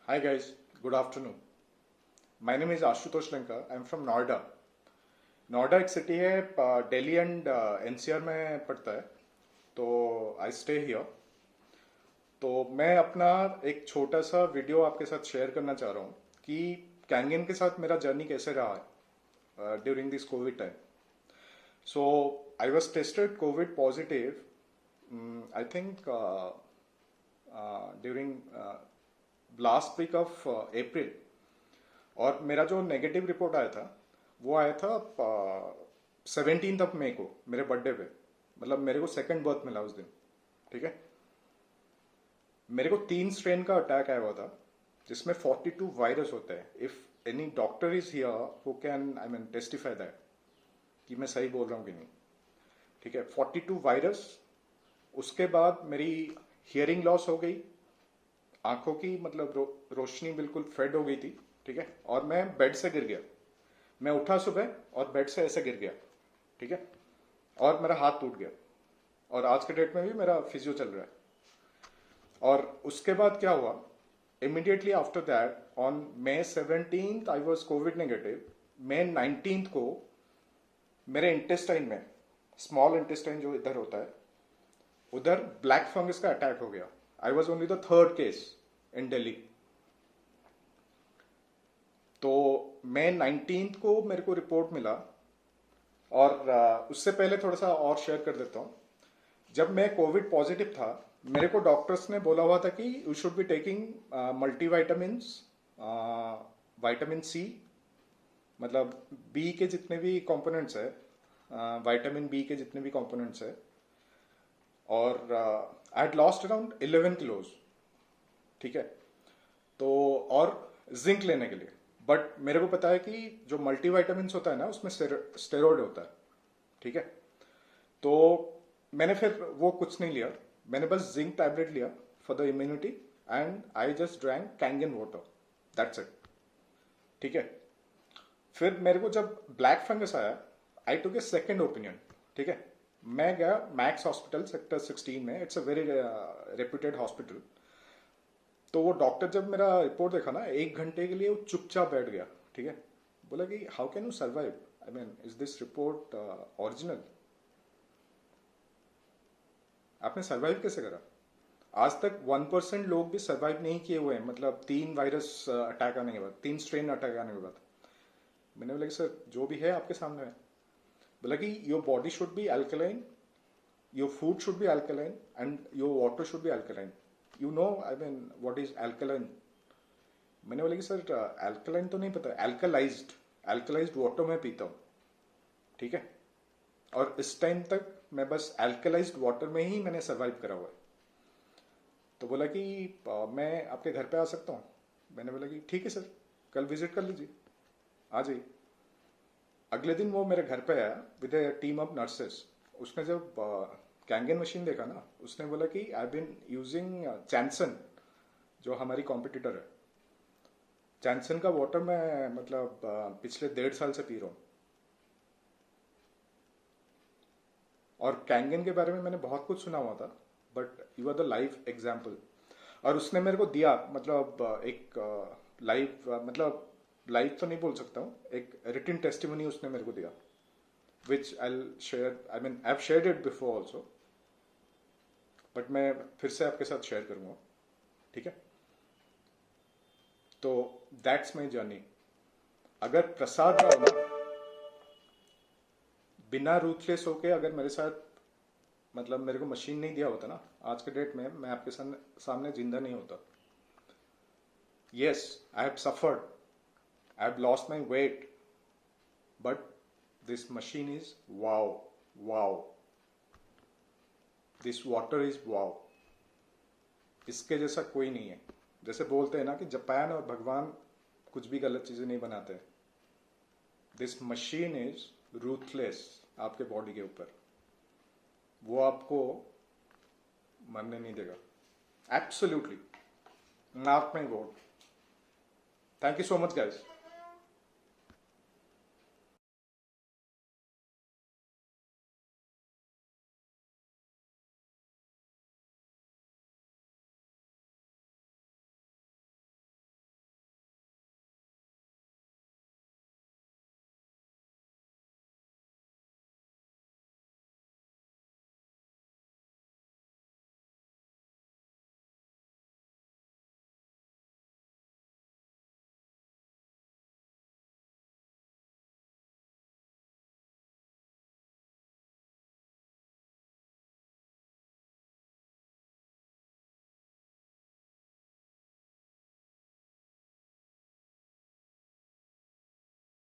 Hi guys, good afternoon. My name is Ashutosh Lanka. I'm from Noida. Noida एक city है, Delhi and NCR में पड़ता है. तो आई स्टे हियर. तो मैं अपना एक छोटा सा वीडियो आपके साथ शेयर करना चाह रहा हूँ कि कैंगन के साथ मेरा जर्नी कैसे रहा है during this COVID time. So I was tested COVID positive I think during last week of April. और मेरा जो नेगेटिव रिपोर्ट आया था वो आया था 17 मई को, मेरे बर्थडे पे. मतलब मेरे को सेकंड बर्थ मिला उस दिन. ठीक है. मेरे को 3 स्ट्रेन का अटैक आया हुआ था जिसमें 42 वायरस होते हैं. If any doctor is here who can testify that कि मैं सही बोल रहा हूँ कि नहीं. ठीक है. 42 वायरस. उसके बाद मेरी हियरिंग लॉस हो गई, आंखों की मतलब रोशनी बिल्कुल फेड हो गई थी. ठीक है. और मैं बेड से गिर गया. मैं उठा सुबह और बेड से ऐसे गिर गया. ठीक है. और मेरा हाथ टूट गया. और आज के डेट में भी मेरा फिजियो चल रहा है. और उसके बाद क्या हुआ, immediately after that on May 17 I was Covid negative. May 19 को मेरे इंटेस्टाइन में, स्मॉल इंटेस्टाइन जो इधर होता है, उधर ब्लैक फंगस का अटैक हो गया. I was only the third case in Delhi. तो May 19 को मेरे को रिपोर्ट मिला. और उससे पहले थोड़ा सा और शेयर कर देता हूँ. जब मैं कोविड पॉजिटिव था, मेरे को डॉक्टर्स ने बोला हुआ था कि you should be taking multivitamin, vitamin C, मतलब बी के जितने भी कंपोनेंट्स है, विटामिन बी के जितने भी कंपोनेंट्स है. और I had lost around 11 kilos. ठीक है. तो और जिंक लेने के लिए. बट मेरे को पता है कि जो मल्टीविटामिन होता है ना, उसमें स्टेरॉइड होता है. ठीक है. तो मैंने फिर वो कुछ नहीं लिया. मैंने बस जिंक टैबलेट लिया for the immunity and I just drank Kangen water. That's it. ठीक है. फिर मेरे को जब ब्लैक फंगस आया, आई टुक ए सेकेंड ओपिनियन. ठीक है. मैं गया मैक्स हॉस्पिटल सेक्टर 16 में. It's a very reputed hospital. तो वो डॉक्टर जब मेरा रिपोर्ट देखा ना, 1 घंटे के लिए वो चुपचाप बैठ गया. ठीक है. बोला कि how can you survive, is this report original, आपने सर्वाइव कैसे करा. आज तक 1% लोग भी सर्वाइव नहीं किए हुए हैं. मतलब 3 वायरस अटैक आने के बाद, 3 स्ट्रेन अटैक आने के बाद. मैंने बोला कि सर जो भी है आपके सामने है. बोला कि your body should be alkaline, your food should be alkaline and your water should be alkaline. You know what is alkaline. मैंने बोला कि सर अल्कलाइन तो नहीं पता. अल्कलाइज्ड वाटर मैं पीता हूँ. ठीक है. और इस टाइम तक मैं बस अल्कलाइज्ड वाटर में ही मैंने सर्वाइव करा हुआ है. तो बोला कि मैं आपके घर पे आ सकता हूँ. मैंने बोला कि ठीक है सर, कल विजिट कर लीजिए, आ जाइए. अगले दिन वो मेरे घर पे आया with A team of nurses. उसने जब कैंगन मशीन देखा ना, उसने बोला कि आई बीन यूजिंग चैनसन, जो हमारी कॉम्पिटिटर है. चैनसन का वाटर मैं मतलब पिछले 1.5 साल से पी रहा हूँ. और कैंगन के बारे में मैंने बहुत कुछ सुना हुआ था, but you are the live example. और उसने मेरे को दिया मतलब एक लाइव, मतलब लाइव तो नहीं बोल सकता हूँ, एक रिटन टेस्टिमनी उसने मेरे को दिया, which I share. I have shared it before also, but मैं फिर से आपके साथ शेयर करूंगा. ठीक है. तो दैट्स माई जर्नी. अगर प्रसाद राव ना बिना रूथलेस होके अगर मेरे साथ, मतलब मेरे को मशीन नहीं दिया होता ना, आज के डेट में मैं आपके सामने जिंदा नहीं होता. Yes, I have suffered, I have lost my weight, but this machine is wow. Wow. This water is wow. इसके जैसा कोई नहीं है. जैसे बोलते हैं ना कि जापान और भगवान कुछ भी गलत चीजें नहीं बनाते. दिस मशीन इज रूथलेस आपके बॉडी के ऊपर. वो आपको मरने नहीं देगा. Absolutely. Mark my word. Thank you so much guys.